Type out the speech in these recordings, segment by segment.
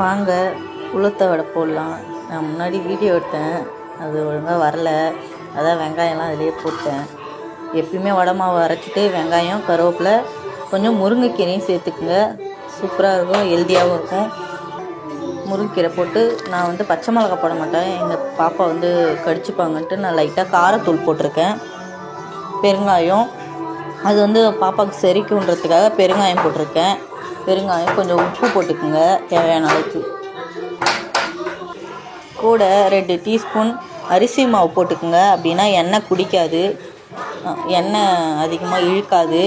வாங்க உளுத்த வடை போடலாம். நான் முன்னாடி வீடியோ எடுத்தேன், அது ஒழுங்காக வரல. அதான் வெங்காயம்லாம் அதிலே போட்டேன். எப்பயுமே வடை மாவு அரைச்சிட்டு வெங்காயம், கருவேப்பிலை, கொஞ்சம் முருங்கைக்கீரையும் சேர்த்துக்குங்க. சூப்பராக இருக்கும், ஹெல்த்தியாகவும் இருக்கும். முருங்கைக்கீரை போட்டு நான் பச்சை மிளகா போட மாட்டேன். எங்கள் பாப்பா கடிச்சுப்பாங்கன்ட்டு நான் லைட்டாக காரத்தூள் போட்டிருக்கேன். பெருங்காயம், அது பாப்பாவுக்கு செரிக்குன்றதுக்காக பெருங்காயம் போட்டிருக்கேன். பெருங்காயம், கொஞ்சம் உப்பு போட்டுக்குங்க தேவையான அளவுக்கு. கூட 2 டீஸ்பூன் அரிசி மாவு போட்டுக்குங்க. அப்படின்னா எண்ணெய் குடிக்காது, எண்ணெய் அதிகமாக இழுக்காது.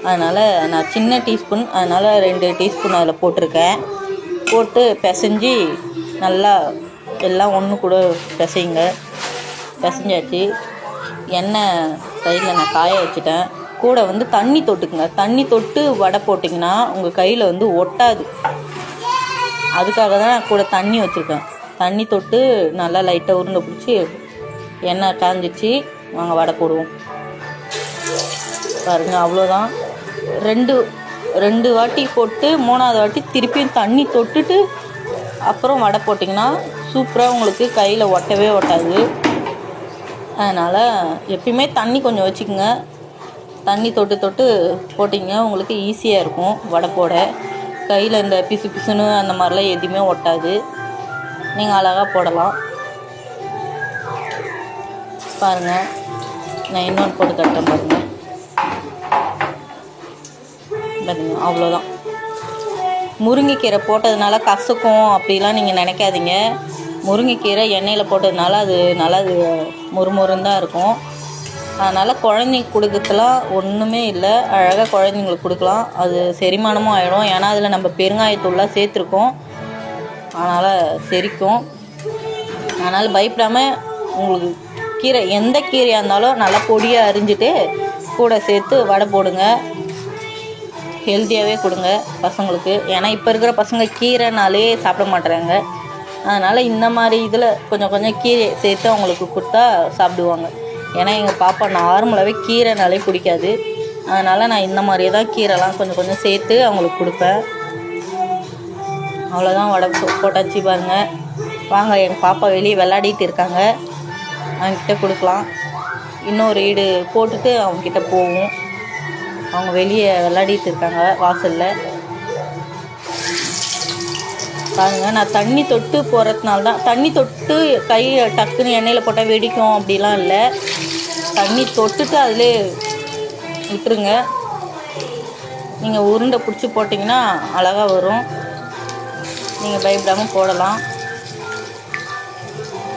அதனால் நான் சின்ன டீஸ்பூன், அதனால் 2 டீஸ்பூன் அதில் போட்டிருக்கேன். போட்டு பிசைஞ்சி நல்லா எல்லாம் ஒன்று கூட பிசைங்க. பிசைஞ்சாச்சு. எண்ணெய் சைடில் நான் காய வச்சுட்டேன். கூட தண்ணி தொட்டுக்குங்க. தண்ணி தொட்டு வடை போட்டிங்கன்னா உங்கள் கையில் ஒட்டாது. அதுக்காக தான் நான் கூட தண்ணி வச்சுருக்கேன். தண்ணி தொட்டு நல்லா லைட்டாக உருண்டை பிடிச்சி எண்ணெய் காஞ்சிச்சு. வாங்க வடை போடுவோம். பாருங்கள், அவ்வளோதான். ரெண்டு வாட்டி போட்டு 3ஆவது வாட்டி திருப்பியும் தண்ணி தொட்டுட்டு அப்புறம் வடை போட்டிங்கன்னா சூப்பராக உங்களுக்கு கையில் ஒட்டவே ஒட்டாது. அதனால் எப்பயுமே தண்ணி கொஞ்சம் வச்சுக்கோங்க. தண்ணி தொட்டு போட்டிங்கன்னா உங்களுக்கு ஈஸியாக இருக்கும் வடை போட. கையில் இந்த பிசு பிசுன்னு அந்த மாதிரிலாம் எதுவுமே ஒட்டாது. நீங்கள் அழகாக போடலாம். பாருங்கள், நான் இன்னொன்று போட்டு கட்டேன் பாருங்கள். அவ்வளோதான். முருங்கைக்கீரை போட்டதுனால கசக்கும் அப்படிலாம் நீங்கள் நினைக்காதீங்க. முருங்கைக்கீரை எண்ணெயில் போட்டதுனால அது நல்லா மொறுமொறுன்னு தான் இருக்கும். அதனால் குழந்தைங்க கொடுக்கறதுலாம் ஒன்றுமே இல்லை. அழகாக குழந்தைங்களுக்கு கொடுக்கலாம். அது செரிமானமும் ஆகிடும். ஏன்னா அதில் நம்ம பெருங்காயத்தூள்லாம் சேர்த்துருக்கோம். அதனால் செரிக்கும். அதனால் பயப்படாமல் உங்களுக்கு கீரை, எந்த கீரையாக இருந்தாலும் நல்லா பொடியாக அரிஞ்சிட்டு கூட சேர்த்து வடை போடுங்க. ஹெல்த்தியாகவே கொடுங்க பசங்களுக்கு. ஏன்னா இப்போ இருக்கிற பசங்க கீரைனாலே சாப்பிட மாட்டுறாங்க. அதனால் இந்த மாதிரி இதில் கொஞ்சம் கீரை சேர்த்து அவங்களுக்கு கொடுத்தா சாப்பிடுவாங்க. ஏன்னா எங்கள் பாப்பா நார்மலாகவே கீரைனாலே பிடிக்காது. அதனால் நான் இந்த மாதிரியே தான் கீரைலாம் கொஞ்சம் சேர்த்து அவங்களுக்கு கொடுப்பேன். அவ்வளோதான், வடை போட்டாச்சு. பாருங்கள், வாங்க எங்கள் பாப்பா வெளியே விளையாடிட்டு இருக்காங்க. அவங்கக்கிட்ட கொடுக்கலாம். இன்னொரு ஈடு போட்டுட்டு அவங்கக்கிட்ட போவோம். அவங்க வெளியே விளையாடிட்டு இருக்காங்க வாசலில். பாருங்கள், நான் தண்ணி தொட்டு போகிறதுனால தான். தண்ணி தொட்டு கை டக்குன்னு எண்ணெயில் போட்டால் வெடிக்கும் அப்படிலாம் இல்லை. தண்ணி தொட்டுட்டு அதிலே விட்டுருங்க. நீங்கள் உருண்டை பிடிச்சி போட்டிங்கன்னா அழகாக வரும். நீங்கள் பயப்படாமல் போடலாம்.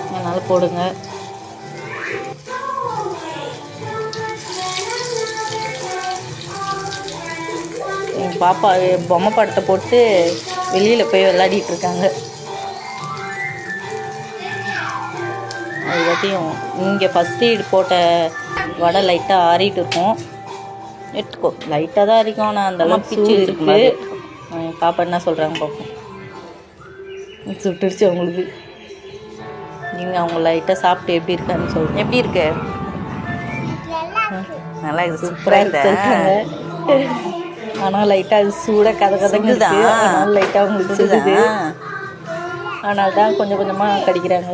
அதனால் போடுங்க. எங்கள் பாப்பா பொம்மை படத்தை போட்டு வெளியில் போய் விளையாடிட்டு இருக்காங்க. அது பற்றியும் இங்கே ஃபஸ்ட் எய்டு போட்ட வடை லைட்டாக ஆறிட்டு இருக்கும். எடுத்துக்கோ, லைட்டாக தான் இருக்கும். நான் அந்த அளவுக்கு பிச்சு இருக்குது. பாப்பா என்ன சொல்கிறாங்க பார்ப்போம். சுட்டுருச்சு அவங்களுக்கு. நீங்கள் அவங்க லைட்டாக சாப்பிட்டு எப்படி இருக்கான்னு சொல்லுங்கள். எப்படி இருக்கு? நல்லா இது சூப்பராக இருக்காங்க. ஆனால் லைட்டாக அது சூடாக கதங்க தான். ஆனால் லைட்டாக அவங்களுக்கு சுடுது. ஆனால் தான் கொஞ்சமாக கடிக்கிறாங்க.